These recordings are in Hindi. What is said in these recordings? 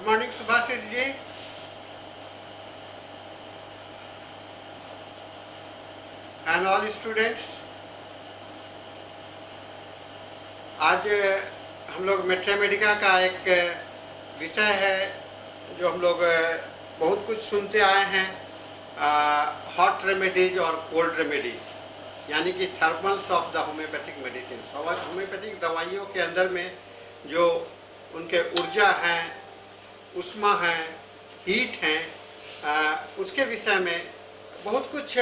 Good morning Subhashish ji. And all students, आज हम लोग मैथमेटिका का एक विषय है जो हम लोग बहुत कुछ सुनते आए हैं, हॉट रेमेडीज और कोल्ड रेमेडीज, यानी कि thermals of the homeopathic medicine. Homeopathic दवाइयों के अंदर में जो उनके ऊर्जा हैं, उष्मा हैं, हीट हैं, उसके विषय में बहुत कुछ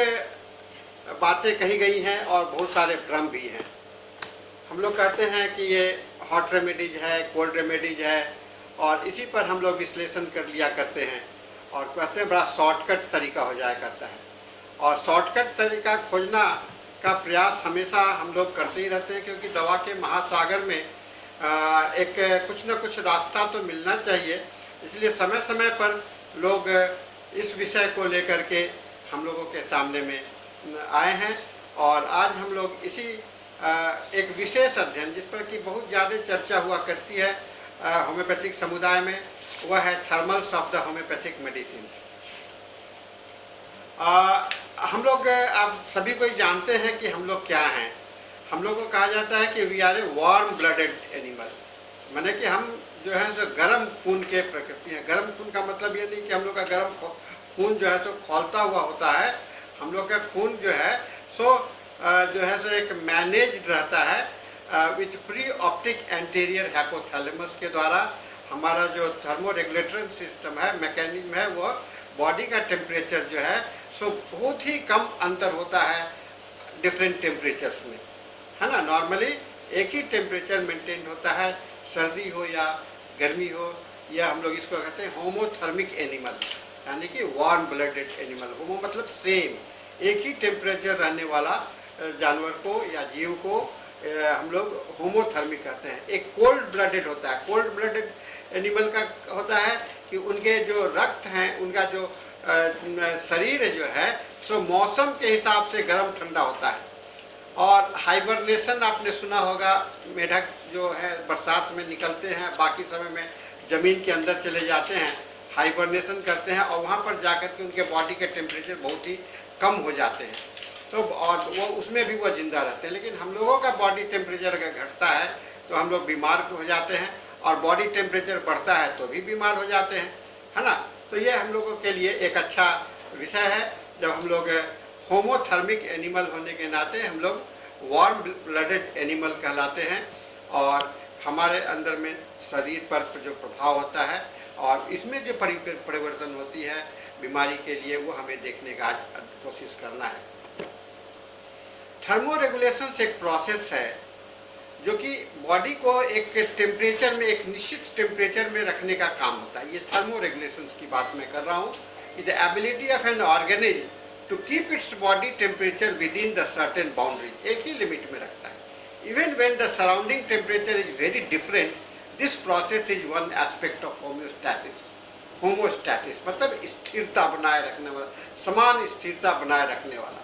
बातें कही गई हैं और बहुत सारे भ्रम भी हैं। हम लोग कहते हैं कि ये हॉट रेमेडीज है, कोल्ड रेमेडीज है, और इसी पर हम लोग विश्लेषण कर लिया करते हैं और कहते हैं बड़ा शॉर्टकट तरीका हो जाया करता है। और शॉर्टकट तरीका खोजना का प्रयास हमेशा हम लोग करते ही रहते हैं, क्योंकि दवा के महासागर में एक कुछ न कुछ रास्ता तो मिलना चाहिए। इसलिए समय समय पर लोग इस विषय को लेकर के हम लोगों के सामने में आए हैं। और आज हम लोग इसी एक विशेष अध्ययन, जिस पर कि बहुत ज़्यादा चर्चा हुआ करती है होम्योपैथिक समुदाय में, वह है thermals of the homeopathic medicine. हम लोग आप सभी कोई जानते हैं कि हम लोग क्या हैं। हम लोग को कहा जाता है कि we are a warm blooded animal, माने कि हम जो है सो गर्म खून के प्रकृति हैं। गर्म खून का मतलब ये नहीं कि हम लोग का गर्म खून जो है सो खौलता हुआ होता है। हम लोग का खून जो है सो एक मैनेज्ड रहता है with pre optic anterior hypothalamus के द्वारा। हमारा जो थर्मो रेगुलेटरी सिस्टम है, मैकेनिज्म है, वो बॉडी का टेम्परेचर जो है सो बहुत ही कम अंतर होता है डिफरेंट टेम्परेचर्स में, है ना। नॉर्मली एक ही टेम्परेचर मेंटेन होता है, सर्दी हो या गर्मी हो, या हम लोग इसको कहते हैं होमोथर्मिक एनिमल, यानी कि वार्म ब्लडेड एनिमल। होमो मतलब सेम, एक ही टेम्परेचर रहने वाला जानवर को या जीव को हम लोग होमोथर्मिक कहते हैं। एक कोल्ड ब्लडेड होता है। कोल्ड ब्लडेड एनिमल का होता है कि उनके जो रक्त हैं, उनका जो शरीर जो है सो मौसम के हिसाब से गर्म ठंडा होता है। और हाइबरनेशन आपने सुना होगा, मेढक जो है बरसात में निकलते हैं, बाकी समय में ज़मीन के अंदर चले जाते हैं, हाइबरनेशन करते हैं, और वहाँ पर जाकर के उनके बॉडी के टेम्परेचर बहुत ही कम हो जाते हैं, तो और वो उसमें भी वो जिंदा रहते हैं। लेकिन हम लोगों का बॉडी टेम्परेचर अगर घटता है तो हम लोग बीमार हो जाते हैं, और बॉडी टेम्परेचर बढ़ता है तो भी बीमार हो जाते हैं, है ना। तो ये हम लोगों के लिए एक अच्छा विषय है। जब हम लोग होमोथर्मिक एनिमल होने के नाते हम लोग वार्म ब्लडेड एनिमल कहलाते हैं, और हमारे अंदर में शरीर पर जो प्रभाव होता है और इसमें जो परिवर्तन होती है बीमारी के लिए, वो हमें देखने का आज कोशिश करना है। थर्मो रेगुलेशन एक प्रोसेस है जो कि बॉडी को एक टेम्परेचर में, एक निश्चित टेम्परेचर में रखने का काम होता है। ये थर्मो रेगुलेशन की बात मैं कर रहा हूँ। The ability of an organism to keep its body temperature within the certain boundary, एक ही लिमिट में रखता है। Even when the surrounding temperature is very different, this process is one aspect of homeostasis. Homeostasis मतलब स्थिरता बनाए रखने वाला, समान स्थिरता बनाए रखने वाला,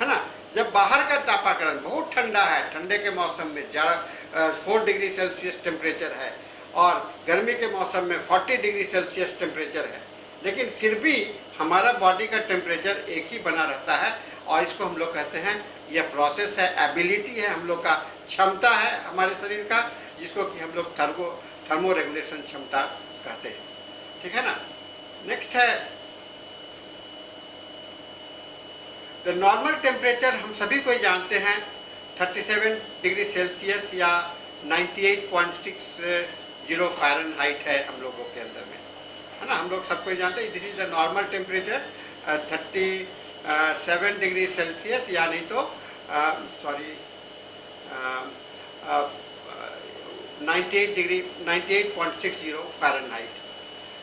है ना। जब बाहर का तापाकरण बहुत ठंडा है, ठंडे के मौसम में 4 डिग्री सेल्सियस टेम्परेचर है, और गर्मी के मौसम में 40 डिग्री सेल्सियस टेम्परेचर है, लेकिन फिर भी हमारा बॉडी का टेम्परेचर एक ही बना रहता है। और इसको हम लोग कहते हैं, यह प्रोसेस है, एबिलिटी है, हम लोग का क्षमता है हमारे शरीर का, जिसको कि हम लोग थर्मो रेगुलेशन क्षमता कहते हैं, ठीक है ना। नेक्स्ट है द नॉर्मल टेम्परेचर। हम सभी को जानते हैं 37 डिग्री सेल्सियस या 98.60 फ़ारेनहाइट है हम लोगों के अंदर में, है ना। हम लोग सबको जानते हैं this is the normal temperature 37 degree Celsius, या नहीं तो 98.60 Fahrenheit.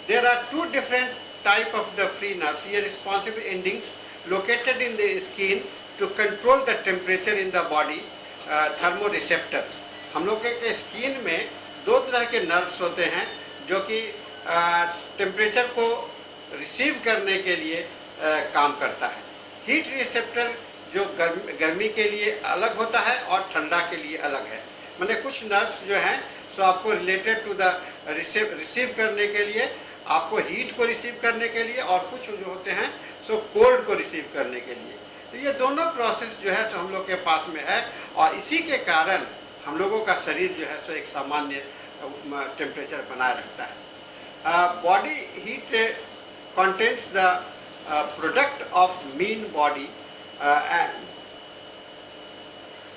There are two different type of the free nerves here responsible endings located in the skin to control the temperature in the body, thermoreceptor। हम लोग के स्किन में दो तरह के नर्व्स होते हैं जो कि टेम्परेचर को रिसीव करने के लिए काम करता है। हीट रिसेप्टर जो गर्मी के लिए अलग होता है और ठंडा के लिए अलग है। मैंने कुछ नर्व्स जो हैं सो आपको रिलेटेड टू द रिसीव करने के लिए, आपको हीट को रिसीव करने के लिए, और कुछ जो होते हैं सो कोल्ड को रिसीव करने के लिए। तो ये दोनों प्रोसेस जो है तो हम लोग के पास में है, और इसी के कारण हम लोगों का शरीर जो है सो एक सामान्य टेम्परेचर बनाए रखता है। Body heat contents the product of mean body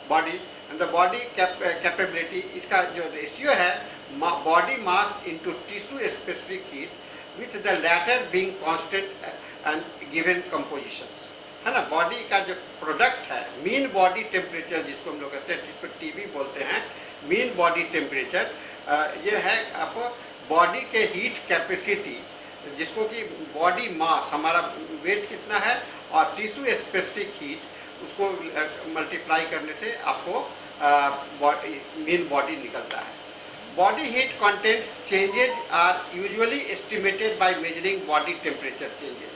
and the body capability, इसका जो रेशियो है body mass into tissue specific heat, with the latter being constant and given compositions, है ना। बॉडी का जो प्रोडक्ट है मीन बॉडी टेम्परेचर, जिसको हम लोग कहते हैं, जिसको टीबी बोलते हैं, मीन बॉडी टेम्परेचर, ये है आपको बॉडी के हीट कैपेसिटी, जिसको कि बॉडी मास, हमारा वेट कितना है, और टिश्यू स्पेसिफिक हीट, उसको मल्टीप्लाई करने से आपको मीन बॉडी निकलता है। Body heat contents changes are usually estimated by measuring body temperature changes.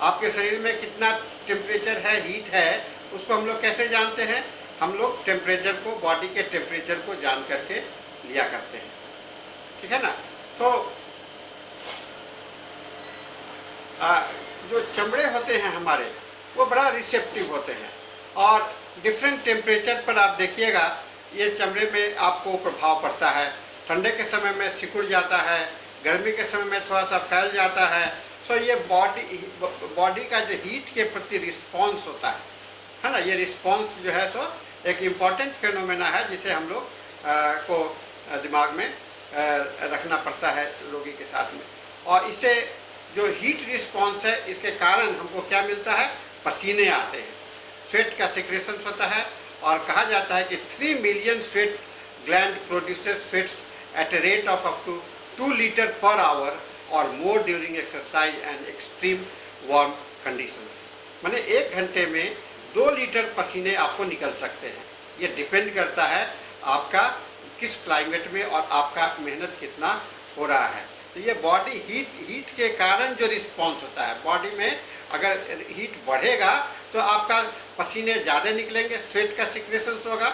आपके शरीर में कितना टेम्परेचर है, हीट है, उसको हम लोग कैसे जानते हैं? हम लोग टेम्परेचर को, बॉडी के टेम्परेचर को जान करके लिया करते हैं, ठीक है ना। तो जो चमड़े होते हैं हमारे, वो बड़ा रिसेप्टिव होते हैं, और डिफरेंट टेम्परेचर पर आप देखिएगा ये चमड़े में आपको प्रभाव पड़ता है। ठंडे के समय में सिकुड़ जाता है, गर्मी के समय में थोड़ा सा फैल जाता है। तो ये बॉडी का जो हीट के प्रति रिस्पॉन्स होता है ना, ये रिस्पॉन्स जो है सो एक इम्पॉर्टेंट फेनोमेना है, जिसे हम लोग को दिमाग में रखना पड़ता है रोगी के साथ में। और इससे जो हीट रिस्पॉन्स है, इसके कारण हमको क्या मिलता है? पसीने आते हैं, स्वेट का सिक्रेशन होता है, और कहा जाता है कि 3 million sweat gland produces sweats at a rate of up to 2 litre per hour और more during exercise and extreme warm conditions. माने 1 घंटे में 2 लीटर पसीने आपको निकल सकते हैं। ये डिपेंड करता है आपका किस क्लाइमेट में और आपका मेहनत कितना हो रहा है। तो ये बॉडी हीट के कारण जो रिस्पॉन्स होता है, बॉडी में अगर हीट बढ़ेगा तो आपका पसीने ज़्यादा निकलेंगे, स्वेट का सिक्रेशन होगा,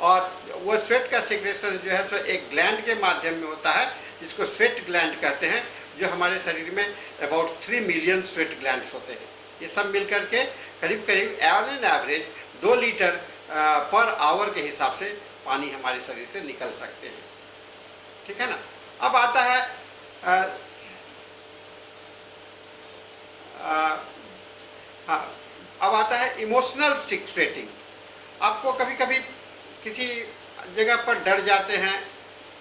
और वो स्वेट का सिक्रेशन जो है सो एक ग्लैंड के माध्यम में होता है, जिसको स्वेट ग्लैंड कहते हैं, जो हमारे शरीर में अबाउट 3 मिलियन स्वेट ग्लैंड्स होते हैं। ये सब मिलकर के करीब करीब on average 2 litre per our के हिसाब से पानी हमारे शरीर से निकल सकते हैं, ठीक है ना। अब आता है अब आता है इमोशनल स्वेटिंग। आपको कभी कभी किसी जगह पर डर जाते हैं,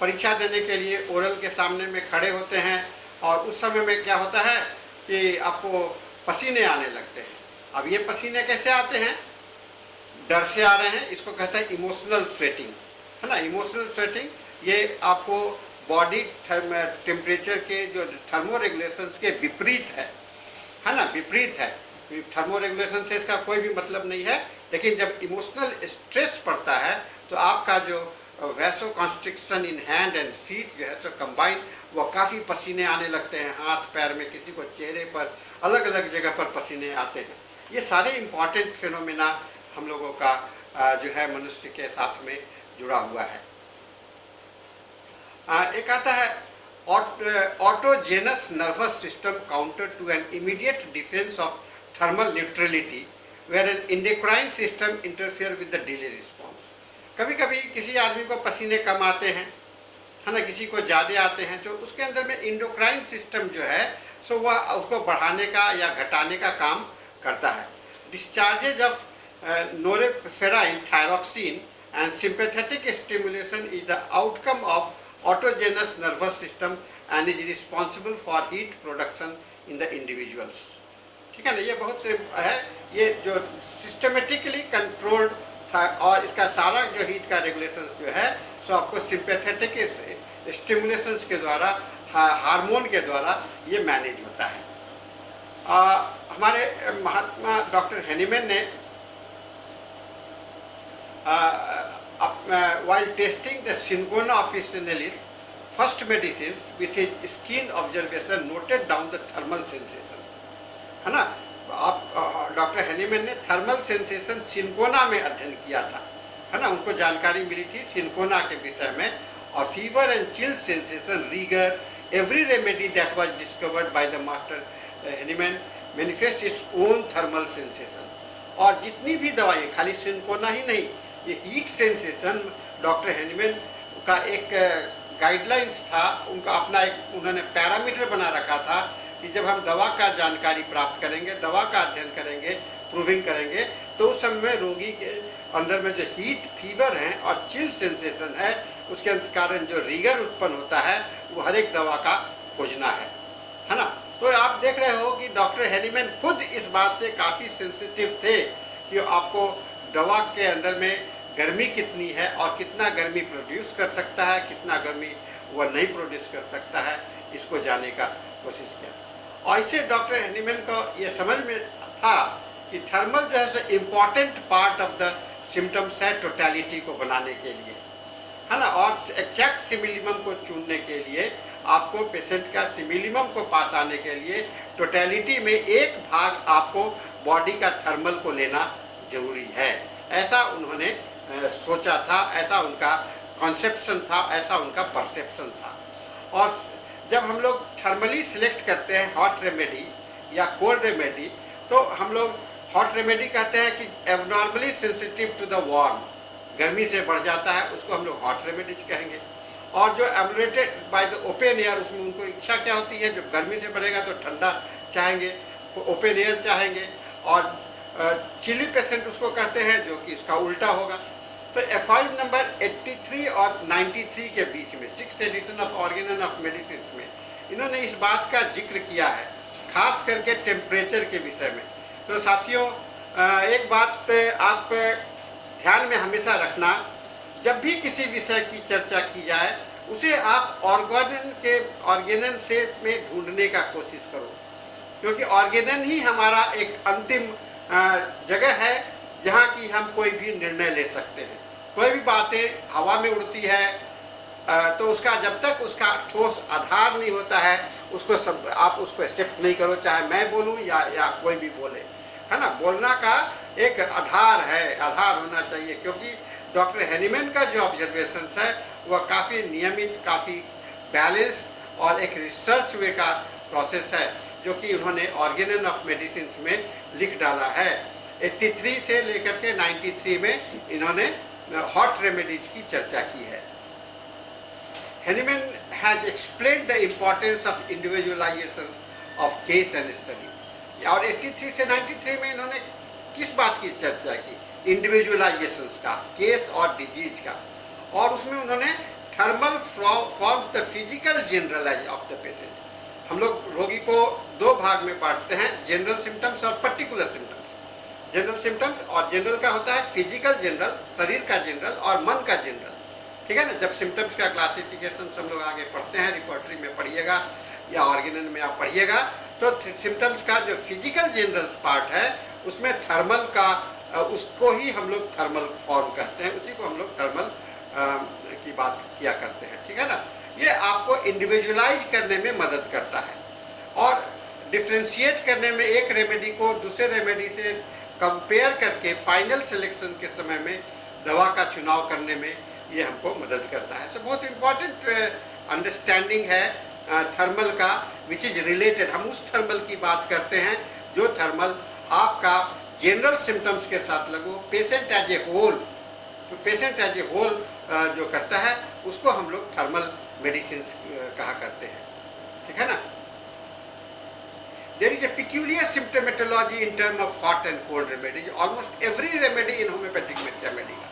परीक्षा देने के लिए ओरल के सामने में खड़े होते हैं, और उस समय में क्या होता है कि आपको पसीने आने लगते हैं। अब ये पसीने कैसे आते हैं? डर से आ रहे हैं, इसको कहते हैं इमोशनल स्वेटिंग, है ना। इमोशनल स्वेटिंग ये आपको बॉडी टेम्परेचर के जो थर्मो रेगुलेशंस के विपरीत है ना, विपरीत है। थर्मो रेगुलेशन से इसका कोई भी मतलब नहीं है, लेकिन जब इमोशनल स्ट्रेस पड़ता है तो आपका जो vasoconstriction in hand and feet जो है तो कंबाइन, वो काफ़ी पसीने आने लगते हैं, हाथ पैर में, किसी को चेहरे पर, अलग अलग जगह पर पसीने आते हैं। ये सारे इम्पॉर्टेंट फिनोमेना हम लोगों का जो है मनुष्य के साथ में जुड़ा हुआ है। एक आता है autogenous nervous system counter to an immediate defence of thermal neutrality where an endocrine system interfere with the delay response. कभी कभी किसी आदमी को पसीने कम आते हैं, है ना, किसी को ज़्यादा आते हैं, तो उसके अंदर में इंडोक्राइन सिस्टम जो है सो वह उसको बढ़ाने का या घटाने का काम करता है। Discharges of norepinephrine, thyroxine and sympathetic stimulation is the outcome of autogenous nervous system and is responsible for heat production in the individuals। ठीक है ना, ये बहुत है, ये जो सिस्टमेटिकली कंट्रोल्ड था, और इसका सारा जो हीट का रेगुलेशन जो है सो आपको सिंपैथेटिक स्टिमुलेशंस के द्वारा, हार्मोन के द्वारा ये मैनेज होता है। हमारे महात्मा डॉक्टर हेनीमैन ने while testing the Syncona officinalis first medicine with his skin observation noted down the thermal sensation, है ना। आप डॉक्टर हेनीमैन ने थर्मल सेंसेशन सिंकोना में अध्ययन किया था, है ना, उनको जानकारी मिली थी सिंकोना के विषय में, or fever and chill sensation, rigor. Every remedy that was discovered by the master Hahnemann manifests its own thermal sensation. और जितनी भी दवाई, खाली सिनकोना ही नहीं, ये हीट सेंसेशन डॉक्टर हैनीमैन का एक गाइडलाइंस था, उनका अपना एक उन्होंने पैरामीटर बना रखा था कि जब हम दवा का जानकारी प्राप्त करेंगे, दवा का अध्ययन करेंगे, प्रूविंग करेंगे, तो उस समय में रोगी के अंदर में जो हीट, फीवर है और चिल सेंसेशन है, उसके कारण जो रिगर उत्पन्न होता है वो हर एक दवा का खोजना है ना। तो आप देख रहे हो कि डॉक्टर हैनीमैन खुद इस बात से काफ़ी सेंसिटिव थे कि आपको दवा के अंदर में गर्मी कितनी है और कितना गर्मी प्रोड्यूस कर सकता है, कितना गर्मी वह नहीं प्रोड्यूस कर सकता है, इसको जानने का कोशिश किया। और इससे डॉक्टर हैनीमैन को ये समझ में था कि थर्मल जो है so important part of the symptoms है टोटलिटी को बनाने के लिए, है ना। और एग्जैक्ट सिमिलिमम को चुनने के लिए आपको पेशेंट का सिमिलिमम को पास आने के लिए टोटलिटी में एक भाग आपको बॉडी का थर्मल को लेना जरूरी है, ऐसा उन्होंने सोचा था, ऐसा उनका कॉन्सेप्शन था, ऐसा उनका परसेप्शन था। और जब हम लोग थर्मली सिलेक्ट करते हैं हॉट रेमेडी या कोल्ड रेमेडी, तो हम लोग हॉट रेमेडी कहते हैं कि abnormally sensitive to the warm, गर्मी से बढ़ जाता है, उसको हम लोग हॉट रेमेडीज कहेंगे। और जो emulated by the open air, उसमें उनको इच्छा क्या होती है, जब गर्मी से बढ़ेगा तो ठंडा चाहेंगे, ओपन एयर चाहेंगे। और चिली पेशेंट उसको कहते हैं, जो कि इसका उल्टा होगा। तो एफआई नंबर 83 और 93 के बीच में 6th edition of organon of medicine में इन्होंने इस बात का जिक्र किया है, खास करके टेम्परेचर के विषय में। तो साथियों, एक बात आप ध्यान में हमेशा रखना, जब भी किसी विषय की चर्चा की जाए उसे आप ऑर्गेनन से में ढूंढने का कोशिश करो, क्योंकि ऑर्गेनन ही हमारा एक अंतिम जगह है जहाँ की हम कोई भी निर्णय ले सकते हैं। कोई भी बातें हवा में उड़ती है तो उसका जब तक उसका ठोस आधार नहीं होता है, उसको सब आप उसको एक्सेप्ट नहीं करो, चाहे मैं बोलूँ या कोई भी बोले, है ना। बोलना का एक आधार है, आधार होना चाहिए। क्योंकि डॉक्टर हैनीमैन का जो ऑब्जर्वेशन है वह काफ़ी नियमित, काफ़ी बैलेंस्ड और एक रिसर्च वे का प्रोसेस है, जो कि उन्होंने ऑर्गेन ऑफ मेडिसिन में लिख डाला है। 83 से लेकर के 93 में इन्होंने हॉट रेमेडीज की चर्चा की है। Hahnemann has explained the importance of individualisation of case and study. और 83 से 93 में इन्होंने किस बात की चर्चा की, इंडिविजुअलाइजेशन का, केस और डिजीज का। और उसमें उन्होंने thermal from the physical generalize of the patient. हम लोग रोगी को दो भाग में बांटते हैं, जनरल सिम्टम्स और पर्टिकुलर सिम्टम्स। जनरल सिम्टम्स और जनरल का होता है फिजिकल जनरल, शरीर का जनरल और मन का जनरल, ठीक है ना। जब सिम्टम्स का क्लासिफिकेशन हम लोग आगे पढ़ते हैं, रिपोर्टरी में पढ़िएगा या ऑर्गेनन में आप पढ़िएगा, तो सिम्टम्स का जो फिजिकल जनरल पार्ट है उसमें थर्मल का, उसको ही हम लोग थर्मल फॉर्म कहते हैं, उसी को हम लोग थर्मल की बात किया करते हैं, ठीक है ना। ये आपको इंडिविजुअलाइज करने में मदद करता है और डिफ्रेंशिएट करने में, एक रेमेडी को दूसरे रेमेडी से कंपेयर करके फाइनल सिलेक्शन के समय में दवा का चुनाव करने में ये हमको मदद करता है। तो बहुत इम्पॉर्टेंट अंडरस्टैंडिंग है थर्मल का, विच इज रिलेटेड। हम उस थर्मल की बात करते हैं जो थर्मल आपका जनरल सिम्टम्स के साथ लगो, पेशेंट एज ए होल, तो पेशेंट एज ए होल जो करता है उसको हम लोग थर्मल मेडिसिन कहा करते हैं, ठीक है ना। There is a peculiar symptomatology in terms of hot and cold remedies. Almost every remedy in homeopathic materia medica,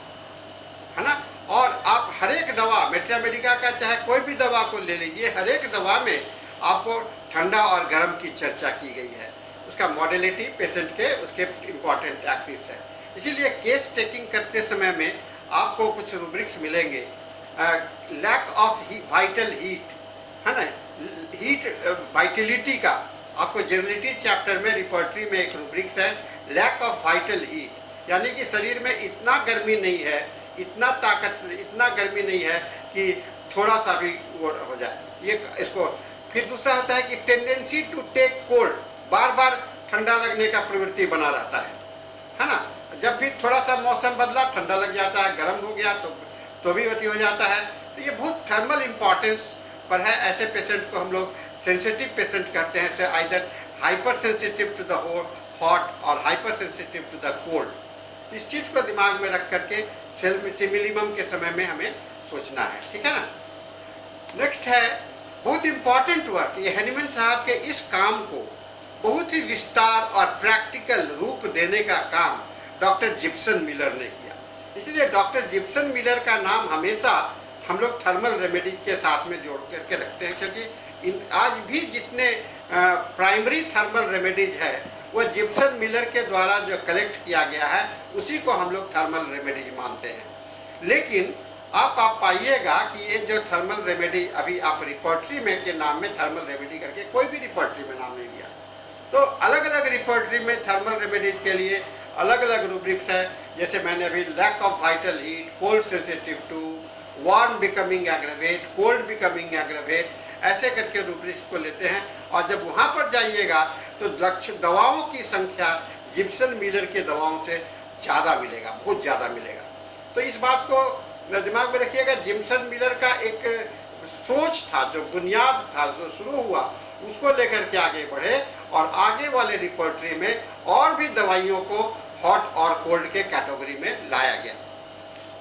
है ना। और आप हर एक दवा मेट्रिया मेडिका का चाहे कोई भी दवा को ले लीजिए, हर एक दवा में आपको ठंडा और गर्म की चर्चा की गई है। उसका मॉडलिटी पेशेंट के उसके इम्पॉर्टेंट एक्सिस है। इसीलिए केस टेकिंग करते समय में आपको कुछ रूब्रिक्स मिलेंगे। लैक ऑफ वाइटल हीट, है ना, हीट वाइटलिटी का आपको जनरलिटी चैप्टर में रिपोर्टरी में एक रूब्रिक्स है, लैक ऑफ वाइटल हीट, यानी कि शरीर में इतना गर्मी नहीं है, इतना गर्मी नहीं है कि थोड़ा सा भी वो हो जाए, ये इसको। फिर दूसरा होता है कि टेंडेंसी टू टेक कोल्ड, बार बार ठंडा लगने का प्रवृत्ति बना रहता है ना। जब भी थोड़ा सा मौसम बदला ठंडा लग जाता है, गर्म हो गया तो भी वती हो जाता है। तो ये बहुत थर्मल इंपॉर्टेंस पर है। ऐसे पेशेंट को हम लोग सेंसिटिव पेशेंट कहते हैं, से either hypersensitive to the hot और hypersensitive to the cold. इस चीज को दिमाग में रख करके सिमिलिमम के समय में हमें सोचना है, ठीक है ना। नेक्स्ट है बहुत इंपॉर्टेंट वर्क, ये हैनीमैन साहब के इस काम को बहुत ही विस्तार और प्रैक्टिकल रूप देने का काम डॉक्टर जिप्सन मिलर ने किया। इसलिए डॉक्टर जिप्सन मिलर का नाम हमेशा हम लोग थर्मल रेमेडीज के साथ में जोड़ करके रखते हैं, क्योंकि आज भी जितने प्राइमरी थर्मल रेमेडीज है वो जिप्सन मिलर के द्वारा जो कलेक्ट किया गया है उसी को हम लोग थर्मल रेमेडीज मानते हैं। लेकिन आप पाइएगा कि ये जो थर्मल रेमेडी अभी आप रिपोर्टरी में के नाम में थर्मल रेमेडी करके कोई भी रिपोर्टरी में नाम नहीं दिया, तो अलग अलग रिपोर्टरी में थर्मल रेमेडीज के लिए अलग अलग रूब्रिक्स है। जैसे मैंने अभी lack of vital heat, cold sensitive to, warm becoming aggravate, cold becoming aggravate, ऐसे करके रूब्रिक्स को लेते हैं। और जब वहाँ पर जाइएगा तो दवाओं की संख्या जिप्सन मिलर के दवाओं से ज़्यादा मिलेगा, बहुत ज़्यादा मिलेगा। तो इस बात को दिमाग में रखिएगा। जिप्सन मिलर का एक सोच था, जो बुनियाद था, जो शुरू हुआ, उसको लेकर के आगे बढ़े और आगे वाले रिपोर्टरी में और भी दवाइयों को हॉट और कोल्ड के कैटेगरी में लाया गया,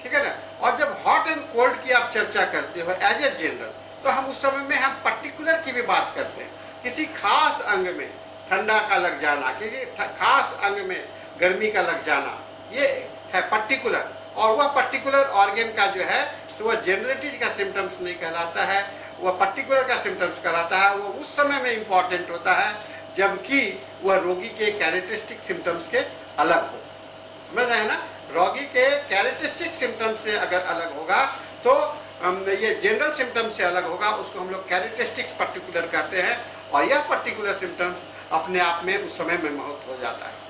ठीक है ना। और जब हॉट एंड कोल्ड की आप चर्चा करते हो एज ए जनरल, तो हम उस समय में हम पर्टिकुलर की भी बात करते हैं। किसी खास अंग में ठंडा का लग जाना, किसी खास अंग में गर्मी का लग जाना, ये है पर्टिकुलर। और वह पर्टिकुलर ऑर्गन का जो है तो वह जनरलिटी का सिम्टम्स नहीं कहलाता है, वह पर्टिकुलर का सिम्टम्स कहलाता है। वो उस समय में इम्पॉर्टेंट होता है जबकि वह रोगी के कैरेक्टरिस्टिक सिम्टम्स के अलग हो। समझ रहे हैं ना, रोगी के कैरेक्टरिस्टिक सिम्टम्स से अगर अलग होगा तो ये जनरल सिम्टम्स से अलग होगा, उसको हम लोग कैरेक्टरिस्टिक्स पर्टिकुलर कहते हैं। और यह पर्टिकुलर सिम्टम्स अपने आप में उस समय में महत्व हो जाता है।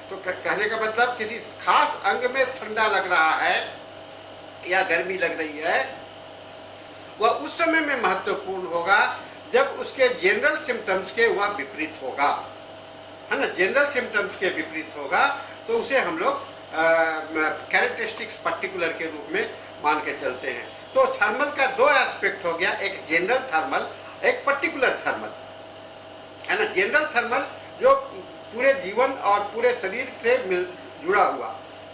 तो कहने का मतलब किसी खास अंग में ठंडा लग रहा है या गर्मी लग रही है, वह उस समय में महत्वपूर्ण होगा जब उसके जनरल सिम्टम्स के वह विपरीत होगा, है ना। जनरल सिम्टम्स के विपरीत होगा तो उसे हम लोग कैरेक्टरिस्टिक्स पर्टिकुलर के रूप में मान के चलते हैं। तो थर्मल का दो एस्पेक्ट हो गया, एक जनरल थर्मल, एक पर्टिकुलर थर्मल, है ना। जनरल थर्मल जो पूरे जीवन और पूरे शरीर से जुड़ा हुआ,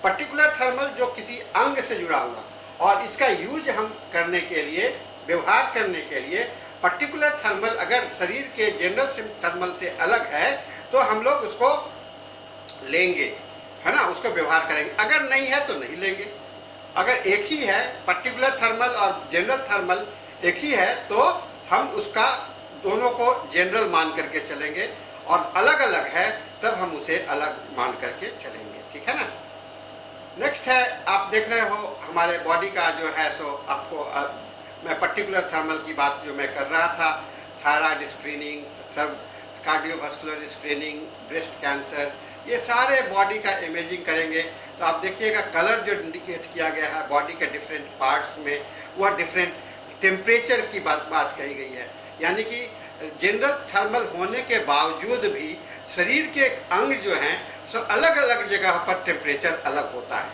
पर्टिकुलर थर्मल जो किसी अंग से जुड़ा हुआ। और इसका यूज हम करने के लिए, व्यवहार करने के लिए, पर्टिकुलर थर्मल अगर शरीर के जनरल थर्मल से अलग है तो हम लोग उसको लेंगे, है ना, उसको व्यवहार करेंगे। अगर नहीं है तो नहीं लेंगे। अगर एक ही है, पर्टिकुलर थर्मल और जनरल थर्मल एक ही है, तो हम उसका दोनों को जनरल मान करके चलेंगे, और अलग अलग है तब हम उसे अलग मान करके चलेंगे, ठीक है ना। नेक्स्ट है, आप देख रहे हो हमारे बॉडी का जो है सो आपको मैं पर्टिकुलर थर्मल की बात जो मैं कर रहा था, thyroid screening, cardiovascular screening, breast cancer, ये सारे बॉडी का इमेजिंग करेंगे। तो आप देखिएगा कलर जो इंडिकेट किया गया है बॉडी के डिफरेंट पार्ट्स में, वह डिफरेंट टेम्परेचर की बात कही गई है। यानी कि जनरल थर्मल होने के बावजूद भी शरीर के अंग जो हैं सो अलग अलग जगह पर टेम्परेचर अलग होता है,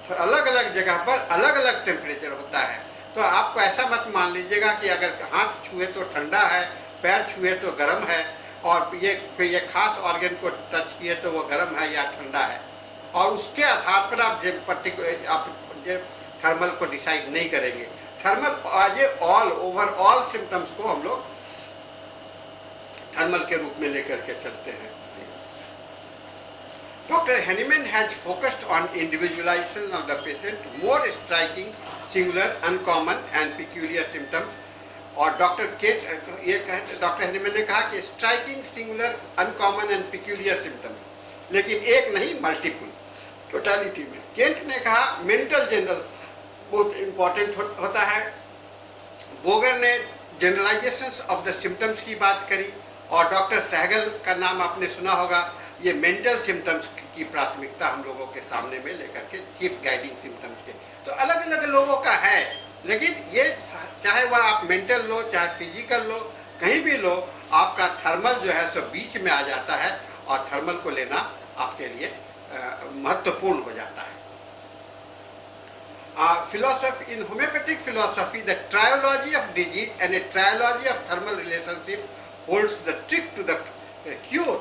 तो अलग अलग जगह पर अलग अलग टेम्परेचर होता है। तो आपको ऐसा मत मान लीजिएगा कि अगर हाथ छुए तो ठंडा है, पैर छुए तो गर्म है, और ये खास ऑर्गन को टच किए तो वो गर्म है या ठंडा है, और उसके आधार पर आप पर्टिकुलर आप थर्मल को डिसाइड नहीं करेंगे। थर्मल आज ऑल ओवरऑल सिम्टम्स को हम लोग थर्मल के रूप में लेकर के चलते हैं। Doctor Hahnemann has focused on individualisation of the patient, more striking, singular, uncommon and peculiar symptoms. और डॉक्टर हैनीमैन ने कहा कि striking, singular, uncommon and peculiar symptoms, लेकिन एक नहीं, मल्टीपल, टोटलिटी में। केंट ने कहा मेंटल जनरल बहुत इंपॉर्टेंट होता है। बोगर ने जनरलाइजेशन ऑफ द सिम्टम्स की बात करी, और डॉक्टर सहगल का नाम आपने सुना होगा। ये मेंटल सिम्टम्स की प्राथमिकता हम लोगों के सामने में लेकर के, चीफ गाइडिंग सिम्टम्स के। तो अलग अलग लोगों का है, लेकिन ये चाहे वह आप मेंटल लो चाहे फिजिकल लो, कहीं भी लो, आपका थर्मल जो है सो बीच में आ जाता है, और थर्मल को लेना आपके लिए महत्वपूर्ण हो जाता है। philosophy, in homeopathic philosophy, the triology of disease and a triology of thermal relationship holds the trick to the cure.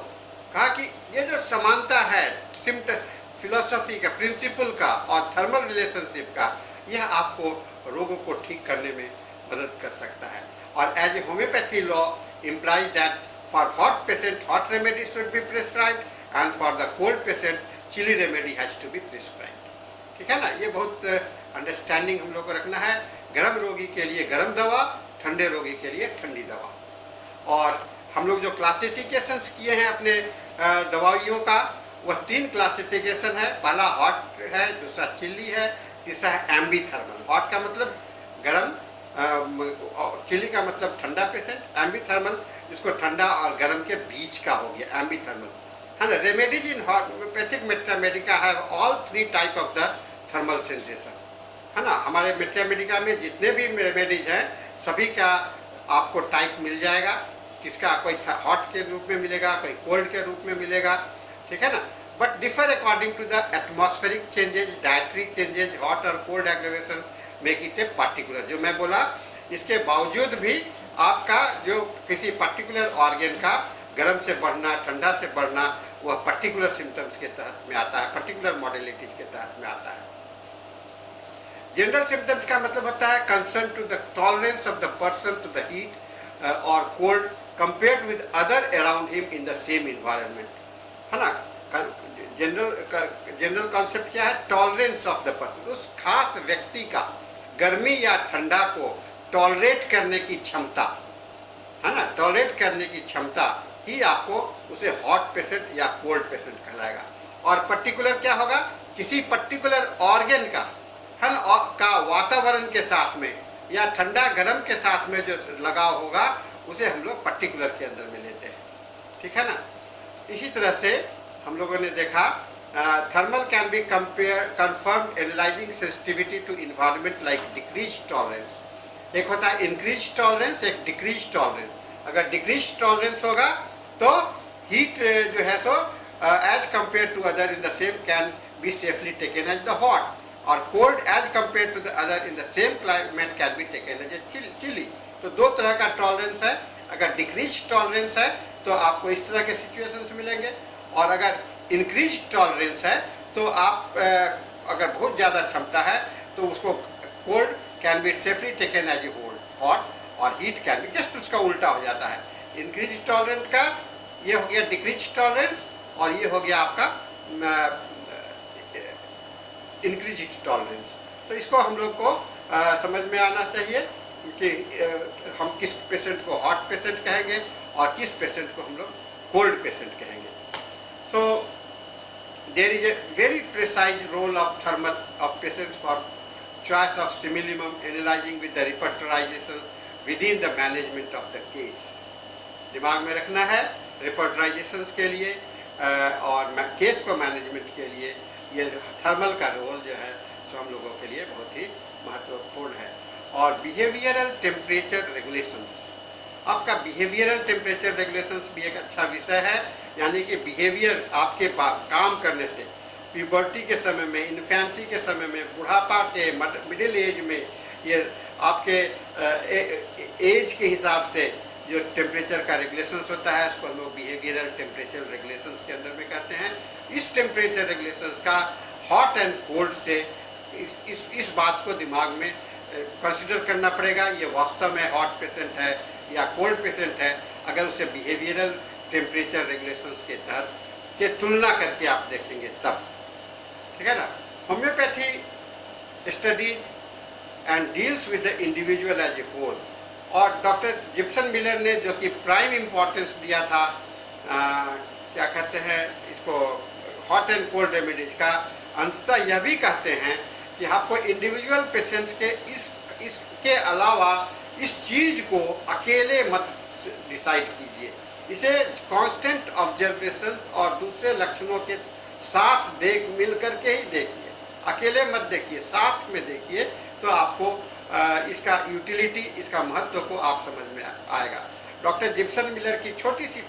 कहा कि ये जो समानता है फिलोसफी का, प्रिंसिपल का और थर्मल रिलेशनशिप का, यह आपको रोगों को ठीक करने में मदद कर सकता है. और as a homeopathy law implies that for hot patient hot remedy should be prescribed and for the cold patient chilly remedy has to be prescribed. ठीक है ना, ये बहुत अंडरस्टैंडिंग हम लोग को रखना है. गर्म रोगी के लिए गर्म दवा, ठंडे रोगी के लिए ठंडी दवा. और हम लोग जो क्लासिफिकेशंस किए हैं अपने दवाइयों का, वह 3 क्लासिफिकेशन है. पहला हॉट है, दूसरा चिल्ली है, तीसरा है एम्बी थर्मल. हॉट का मतलब गर्म, चिली का मतलब ठंडा पेशेंट, एम्बी थर्मल जिसको ठंडा और गर्म के बीच का हो गया एम्बी थर्मल, है ना. Remedies in homeopathic materia medica have all 3 type of the thermal sensation, है ना. हमारे मेट्रामेडिका में जितने भी रेमेडीज हैं सभी का आपको टाइप मिल जाएगा. किसका, कोई हॉट के रूप में मिलेगा, कोई कोल्ड के रूप में मिलेगा, ठीक है ना. But differ according to the atmospheric changes, dietary changes, hot और cold aggravation make it a particular. जो मैं बोला, इसके बावजूद भी आपका जो किसी पर्टिकुलर ऑर्गन का गर्म से बढ़ना, ठंडा से बढ़ना, वह पर्टिकुलर सिम्टम्स के तहत में आता है, पर्टिकुलर मॉडलिटीज के तहत में आता है. जनरल सिम्टम्स का मतलब होता है concern to the tolerance of the person to the heat और cold compared with other around him in the same environment, है ना. जनरल कॉन्सेप्ट क्या है? टॉलरेंस ऑफ द पर्सन, उस खास व्यक्ति का गर्मी या ठंडा को टॉलरेट करने की क्षमता, है ना. टॉलरेट करने की क्षमता ही आपको उसे हॉट पेशेंट या कोल्ड पेशेंट कहलाएगा. और पर्टिकुलर क्या होगा? किसी पर्टिकुलर ऑर्गन का, है ना, का वातावरण के साथ में या ठंडा गर्म के साथ में जो लगाव होगा उसे हम लोग पर्टिकुलर के अंदर में लेते हैं, ठीक है ना. इसी तरह से हम लोगों ने देखा thermal can be confirmed analysing sensitivity to environment like decrease tolerance. एक होता है इंक्रीज टॉलरेंस, एक डिक्रीज टॉलरेंस. अगर डिक्रीज टॉलरेंस होगा तो हीट जो है तो as compare to other in the same can be safely taken as the hot, और cold as compare to the other in the same climate can be taken as a chilly. तो 2 तरह का टॉलरेंस है. अगर डिक्रीज टॉलरेंस है तो आपको इस तरह के सिचुएशंस मिलेंगे, और अगर इंक्रीज टॉलरेंस है तो आप अगर बहुत ज़्यादा क्षमता है तो उसको cold can be safely taken as a hot, और हीट कैन बी, जस्ट उसका उल्टा हो जाता है. इंक्रीज टॉलरेंस का ये हो गया डिक्रीज टॉलरेंस, और ये हो गया आपका इंक्रीज टॉलरेंस. तो इसको हम लोग को समझ में आना चाहिए कि हम किस पेशेंट को हॉट पेशेंट कहेंगे और किस पेशेंट को हम लोग कोल्ड पेशेंट कहेंगे. So there is a very precise role of thermal of patients for choice of simillimum, analyzing with the repertorization within the management of the case. दिमाग में रखना है रिपर्टराइजेशन के लिए और केस को मैनेजमेंट के लिए ये थर्मल का रोल जो है सो हम लोगों के लिए बहुत ही महत्वपूर्ण है. और बिहेवियरल टेम्परेचर रेगुलेशंस, आपका बिहेवियरल टेम्परेचर रेगुलेशंस भी एक अच्छा विषय है. यानी कि बिहेवियर आपके काम करने से प्यूबर्टी के समय में, इन्फेंसी के समय में, बुढ़ापा के, मिडिल एज में, ये आपके एज के हिसाब से जो टेम्परेचर का रेगुलेशंस होता है उसको हम लोग बिहेवियरल टेम्परेचर रेगुलेशंस के अंदर में कहते हैं. इस टेम्परेचर रेगुलेशंस का हॉट एंड कोल्ड से इस बात को दिमाग में कंसिडर करना पड़ेगा, ये वास्तव में हॉट पेशेंट है या कोल्ड पेशेंट है. अगर उसे बिहेवियरल टेम्परेचर रेगुलेशंस के तहत के तुलना करके आप देखेंगे तब, ठीक है ना. Homeopathy study and deals with the individual as a whole. और डॉक्टर जिप्सन मिलर ने जो कि प्राइम इम्पोर्टेंस दिया था क्या कहते हैं इसको, हॉट एंड कोल्ड रेमेडीज का, अंततः यह भी कहते हैं कि आपको इंडिविजुअल पेशेंट्स के इसके अलावा इस चीज को अकेले मत डिसाइड कीजिए. इसे कांस्टेंट ऑब्जर्वेशन और दूसरे लक्षणों के साथ मिल करके ही देखिए. अकेले मत देखिए, साथ में देखिए, तो आपको इसका यूटिलिटी, इसका महत्व को आप समझ में आएगा. डॉक्टर जिप्सन मिलर की छोटी सी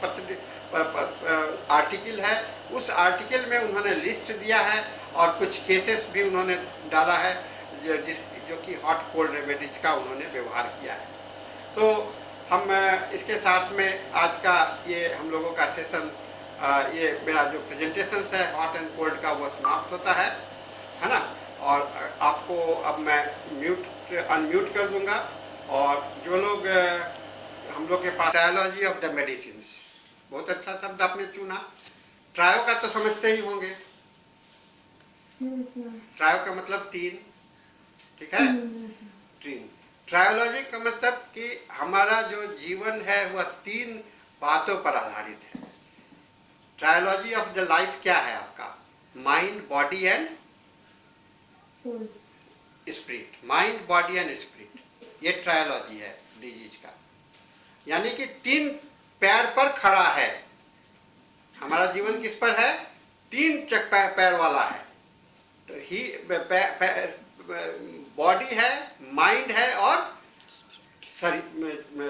आर्टिकल है, उस आर्टिकल में उन्होंने लिस्ट दिया है और कुछ केसेस भी उन्होंने डाला है जो कि हॉट कोल्ड रेमेडीज का उन्होंने व्यवहार किया है। तो हम इसके साथ में आज का ये हम लोगों का सेशन, ये मेरा जो प्रेजेंटेशन है हॉट एंड कोल्ड का, वो समाप्त होता है ना। और आपको अब मैं अनम्यूट कर दूंगा। और जो लोग हम लोग के पास ट्रायोलॉजी ऑफ द मेडिसिन, बहुत अच्छा शब्द आपने चुना। ट्रायो का तो समझते ही होंगे, ट्रायो का मतलब तीन, ठीक है। तीन ट्रायोलॉजी का मतलब कि हमारा जो जीवन है वह तीन बातों पर आधारित है। ट्रायोलॉजी ऑफ द लाइफ क्या है आपका? Mind, body and spirit. Mind, body and spirit, ये ट्रायोलॉजी है डिजीज का। यानी कि तीन पैर पर खड़ा है हमारा जीवन। किस पर है? तीन पैर वाला है। तो ही बॉडी है, माइंड है और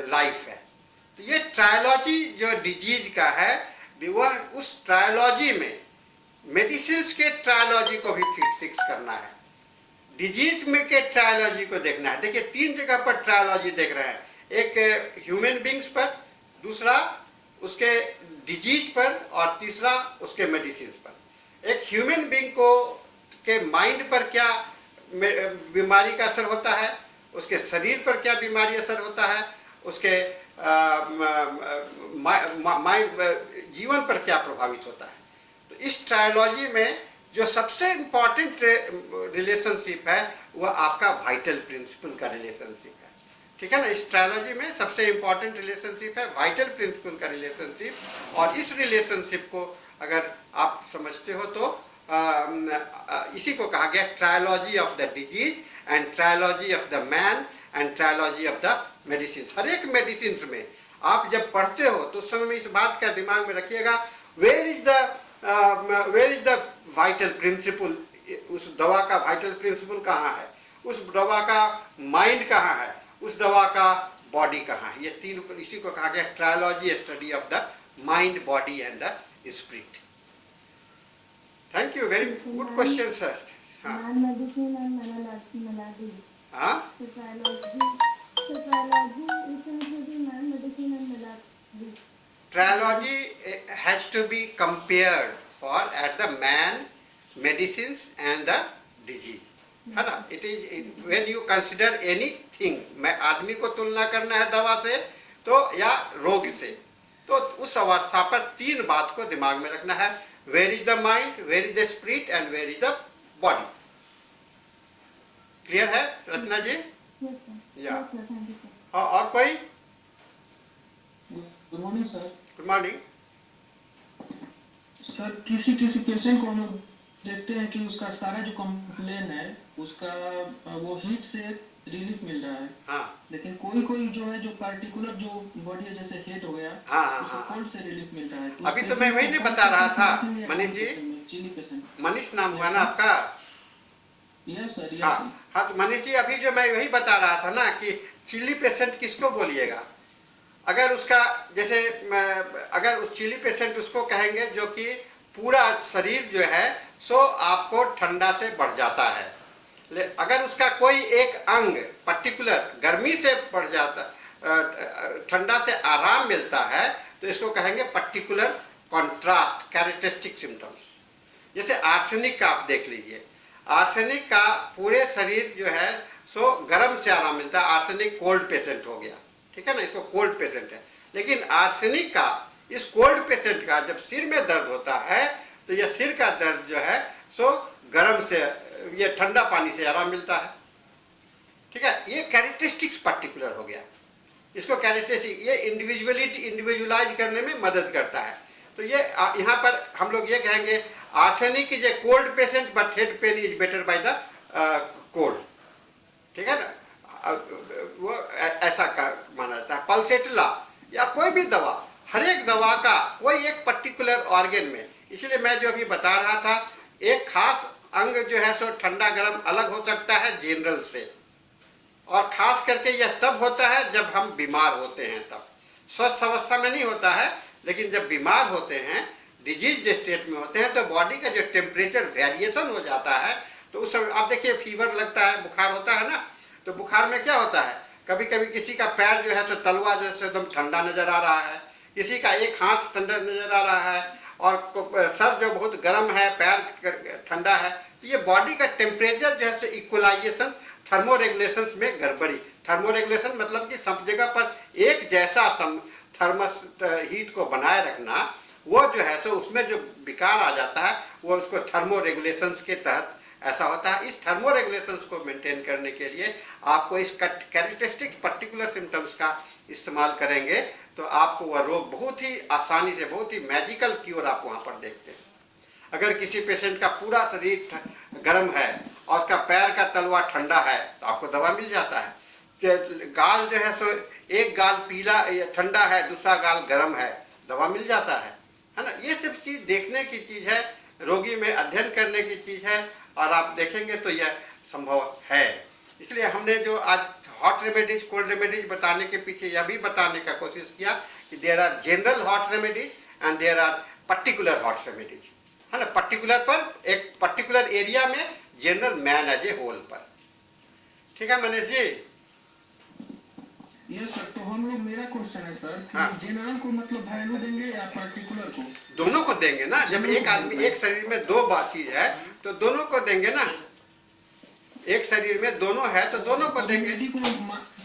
लाइफ है। तो ये ट्रायोलॉजी जो डिजीज का है, वह उस ट्रायोलॉजी में मेडिसिन के ट्रायोलॉजी को भी फिक्स करना है, डिजीज में के ट्रायोलॉजी को देखना है। देखिए तीन जगह पर ट्रायोलॉजी देख रहे हैं, एक ह्यूमन बींग्स पर, दूसरा उसके डिजीज पर और तीसरा उसके मेडिसिन पर। एक ह्यूमन बींग को के माइंड पर क्या बीमारी का असर होता है, उसके शरीर पर क्या बीमारी असर होता है, उसके जीवन पर क्या प्रभावित होता है। तो इस ट्रायोलॉजी में जो सबसे इंपॉर्टेंट रिलेशनशिप है वह आपका वाइटल प्रिंसिपल का रिलेशनशिप है, ठीक है ना। इस ट्रायोलॉजी में सबसे इंपॉर्टेंट रिलेशनशिप है वाइटल प्रिंसिपल का रिलेशनशिप। और इस रिलेशनशिप को अगर आप समझते हो तो इसी को कहा गया trilogy of the disease and trilogy of the man and trilogy of the medicine. हर एक मेडिसिन में आप जब पढ़ते हो तो उस समय में इस बात का दिमाग में रखिएगा, where is the vital principle. उस दवा का वाइटल प्रिंसिपल कहाँ है, उस दवा का माइंड कहाँ है, उस दवा का बॉडी कहाँ है। ये तीन, इसी को कहा गया trilogy, study of the mind, body and the spirit. Thank you, very good question sir. हाँ हाँ, trilogy has to be compared for at the man, medicine and the disease, है ना। It is when you consider anything, मैं आदमी को तुलना करना है दवा से तो या रोग से, तो उस अवस्था पर तीन बात को दिमाग में रखना है, where is the mind, where is the spirit and where is the body. Clear है रचना जी? या और कोई? Good morning sir. Good morning sir. किसी पेशेंट को हम लोग देखते हैं कि उसका सारा जो कंप्लेन है उसका वो हीट से रिलीफ मिल रहा है। हाँ। लेकिन कोई जो है, जो पार्टिकुलर जो बॉडी है, जैसे हेड हो गया, हाँ, कोल्ड से रिलीफ मिलता है। अभी तो मैं वही नहीं बता रहा था मनीष जी, चिली पेशेंट। मनीष नाम हुआ ना आपका? Yes sir. हाँ, तो मनीष जी अभी जो मैं वही बता रहा था ना कि चिली पेशेंट किसको बोलिएगा। अगर उसका जैसे अगर उस चिली पेशेंट उसको कहेंगे जो कि पूरा शरीर जो है सो आपको ठंडा से बढ़ जाता है। अगर उसका कोई एक अंग पर्टिकुलर गर्मी से बढ़ जाता, ठंडा से आराम मिलता है, तो इसको कहेंगे पर्टिकुलर कॉन्ट्रास्ट कैरेक्टरिस्टिक सिम्टम्स। जैसे आर्सेनिक का आप देख लीजिए, आर्सेनिक का पूरे शरीर जो है सो गर्म से आराम मिलता है। आर्सेनिक कोल्ड पेशेंट हो गया, ठीक है ना, इसको कोल्ड पेशेंट है। लेकिन आर्सेनिक का, इस कोल्ड पेशेंट का जब सिर में दर्द होता है तो यह सिर का दर्द जो है सो गर्म से, ये ठंडा पानी से आराम मिलता है, ठीक है। ये कैरेक्टरिस्टिक्स पर्टिकुलर हो गया। इसको कैरेक्टरिस्टिक, ये इंडिविजुअलाइज करने में मदद करता है। तो ये यहाँ पर हम लोग ये कहेंगे arsenic is a cold patient but head pen is better by the cold, ठीक है ना। वो ऐसा माना जाता है। पल्सेटला या कोई भी दवा, हर एक दवा का कोई एक पर्टिकुलर ऑर्गन में, इसलिए मैं जो अभी बता रहा था, एक खास अंग जो है सो ठंडा गर्म अलग हो सकता है जनरल से, और खास करके यह तब होता है जब हम बीमार होते हैं, तब स्वस्थ अवस्था में नहीं होता है। लेकिन जब बीमार होते हैं, डिजीज स्टेट में होते हैं, तो बॉडी का जो टेम्परेचर वेरिएशन हो जाता है, तो उस समय आप देखिए फीवर लगता है, बुखार होता है ना, तो बुखार में क्या होता है, कभी कभी किसी का पैर जो है सो तलवा जो है एकदम ठंडा नजर आ रहा है, किसी का एक हाथ ठंडा नजर आ रहा है, और सर जो बहुत गर्म है, पैर ठंडा है। तो ये बॉडी का टेम्परेचर जो है सो इक्वलाइजेशन, थर्मो रेगुलेशन में गड़बड़ी। थर्मो रेगुलेशन मतलब कि सब जगह पर एक जैसा थर्मस हीट को बनाए रखना, वो जो है सो उसमें जो विकार आ जाता है वो उसको थर्मो रेगुलेशंस के तहत ऐसा होता है। इस थर्मो रेगुलेशंस को मेंटेन करने के लिए आपको इस कैरेक्टरिस्टिक पर्टिकुलर सिम्टम्स का इस्तेमाल करेंगे तो आपको वह रोग बहुत ही आसानी से, बहुत ही मैजिकल क्योर आप वहां पर देखते हैं। अगर किसी पेशेंट का पूरा शरीर गर्म है और उसका पैर का तलवा ठंडा है तो आपको दवा मिल जाता है। गाल जो है सो एक गाल पीला ठंडा है, दूसरा गाल गर्म है, दवा मिल जाता है ना। ये सब चीज देखने की चीज है, रोगी में अध्ययन करने की चीज है, और आप देखेंगे तो यह संभव है। इसलिए हमने जो आज हॉट रेमेडीज, कोल्ड रेमेडीज बताने के पीछे यह भी बताने का कोशिश किया कि there are general hot remedies and there are particular hot remedies, है ना। पर्टिकुलर पर एक पर्टिकुलर एरिया में, general man as a whole पर। ठीक है मनीष जी? Yes sir. तो हम लोग, मेरा क्वेश्चन है सर कि हाँ। जनरल को मतलब वैल्यू देंगे या पर्टिकुलर को? दोनों को देंगे ना। जब एक आदमी, एक शरीर में दो चीज है तो दोनों को देंगे ना। एक शरीर में दोनों है तो दोनों को देंगे।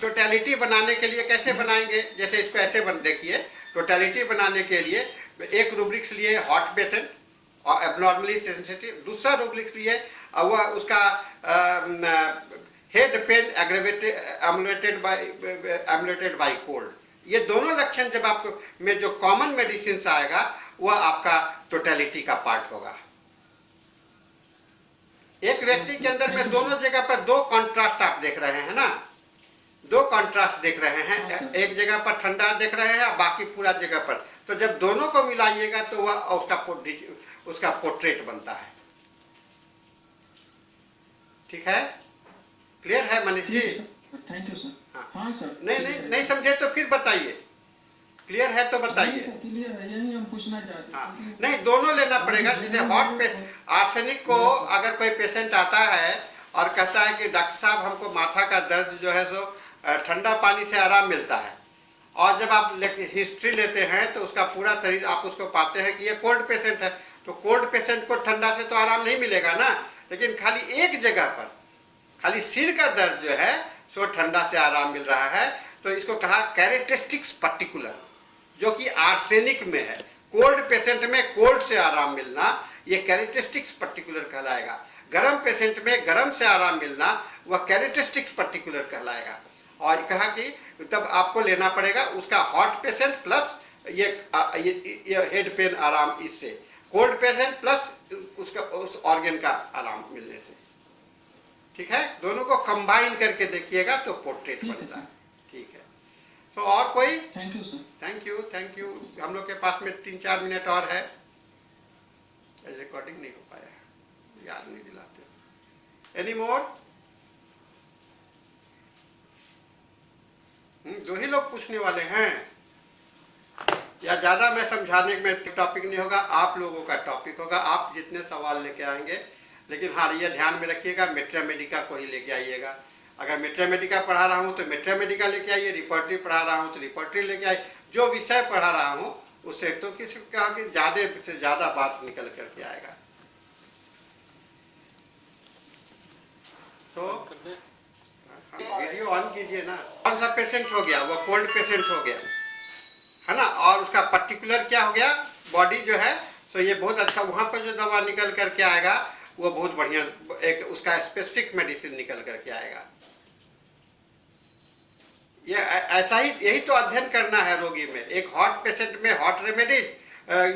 टोटलिटी बनाने के लिए कैसे बनाएंगे, जैसे इसको ऐसे देखिए, टोटलिटी बनाने के लिए एक रूब्रिक्स लिए हॉट पेशेंट और एबनॉर्मली सेंसिटिव, दूसरा रूब्रिक्स लिए वह उसका head pen emulated by cold. ये दोनों लक्षण जब आपको में जो कॉमन मेडिसिन आएगा वह आपका टोटलिटी का पार्ट होगा। एक व्यक्ति के अंदर में दोनों जगह पर दो कॉन्ट्रास्ट आप देख रहे हैं ना, दो कॉन्ट्रास्ट देख रहे हैं, एक जगह पर ठंडा देख रहे हैं, बाकी पूरा जगह पर। तो जब दोनों को मिलाइएगा तो वह उसका पोर्ट्रेट बनता है। ठीक है? क्लियर है Manish ji? Thank you sir. हाँ सर। नहीं समझे तो फिर बताइए। क्लियर है तो बताइए। क्लियर है, यही हम पूछना चाहते हैं। हाँ, नहीं दोनों लेना पड़ेगा। जैसे हॉट पे आर्सेनिक को अगर कोई पेशेंट आता है और कहता है कि डॉक्टर साहब हमको माथा का दर्द जो है सो ठंडा पानी से आराम मिलता है, और जब आप हिस्ट्री लेते हैं तो उसका पूरा शरीर आप उसको पाते हैं कि ये कोल्ड पेशेंट है, तो कोल्ड पेशेंट को ठंडा से तो आराम नहीं मिलेगा ना, लेकिन खाली एक जगह पर, खाली सिर का दर्द जो है सो ठंडा से आराम मिल रहा है। तो इसको कहा कैरेक्टरिस्टिक्स पर्टिकुलर, जो कि आर्सेनिक में है। कोल्ड पेशेंट में कोल्ड से आराम मिलना ये कैरेक्टरिस्टिक्स पर्टिकुलर कहलाएगा। गर्म पेशेंट में गर्म से आराम मिलना वह कैरेक्टरिस्टिक्स पर्टिकुलर कहलाएगा। और कहा कि तब आपको लेना पड़ेगा उसका हॉट पेशेंट प्लस ये हेड पेन आराम, इससे कोल्ड पेशेंट प्लस उसका उस ऑर्गन का आराम मिलने से। ठीक है? दोनों को कंबाइन करके देखिएगा तो पोर्ट्रेट बनता है। ठीक है। तो और कोई? Thank you sir. Thank you. हम लोग के पास में 3-4 मिनट और है। रिकॉर्डिंग नहीं हो पाया, याद नहीं दिलाते। Any more? दो ही लोग पूछने वाले हैं, या ज्यादा मैं समझाने में टॉपिक नहीं होगा, आप लोगों का टॉपिक होगा। आप जितने सवाल लेके आएंगे, लेकिन हाँ ये ध्यान में रखिएगा मेट्रा मेडिका को ही लेके आइएगा। अगर मेट्रा मेडिका पढ़ा रहा हूँ तो मेट्रा मेडिका लेके आइए, रिपोर्टरी पढ़ा रहा हूँ तो रिपोर्टरी लेके आइए। जो विषय पढ़ा रहा हूँ उससे तो किसी कहा कि ज्यादा से ज्यादा बात निकल करके आएगा। तो वीडियो ऑन कीजिए ना। कौन सा पेशेंट हो गया? वो कोल्ड पेशेंट हो गया, है ना, और उसका पर्टिकुलर क्या हो गया, बॉडी जो है। तो ये बहुत अच्छा, वहां पर जो दवा निकल करके आएगा वो बहुत बढ़िया, एक उसका स्पेसिफिक मेडिसिन निकल करके आएगा। ये ऐसा ही, यही तो अध्ययन करना है रोगी में। एक हॉट पेशेंट में हॉट रेमेडीज,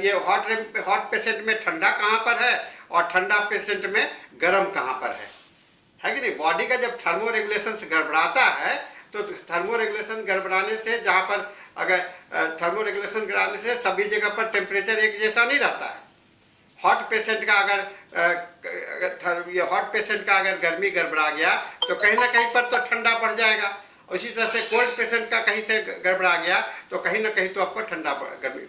ये हॉट पेशेंट में ठंडा कहाँ पर है और ठंडा पेशेंट में गर्म कहाँ पर है कि नहीं। बॉडी का जब थर्मो रेगुलेशन गड़बड़ाता है तो थर्मो रेगुलेशन गड़बड़ाने से, जहाँ पर अगर थर्मो रेगुलेशन गड़बड़ाने से सभी जगह पर टेम्परेचर एक जैसा नहीं रहता है। हॉट पेशेंट का अगर ये हॉट पेशेंट का अगर गर्मी गड़बड़ा गया तो कहीं ना कहीं पर तो ठंडा पड़ जाएगा। उसी तरह से कोल्ड पेशेंट का कहीं से गड़बड़ा गया तो कहीं ना कहीं तो आपको ठंडा गर्मी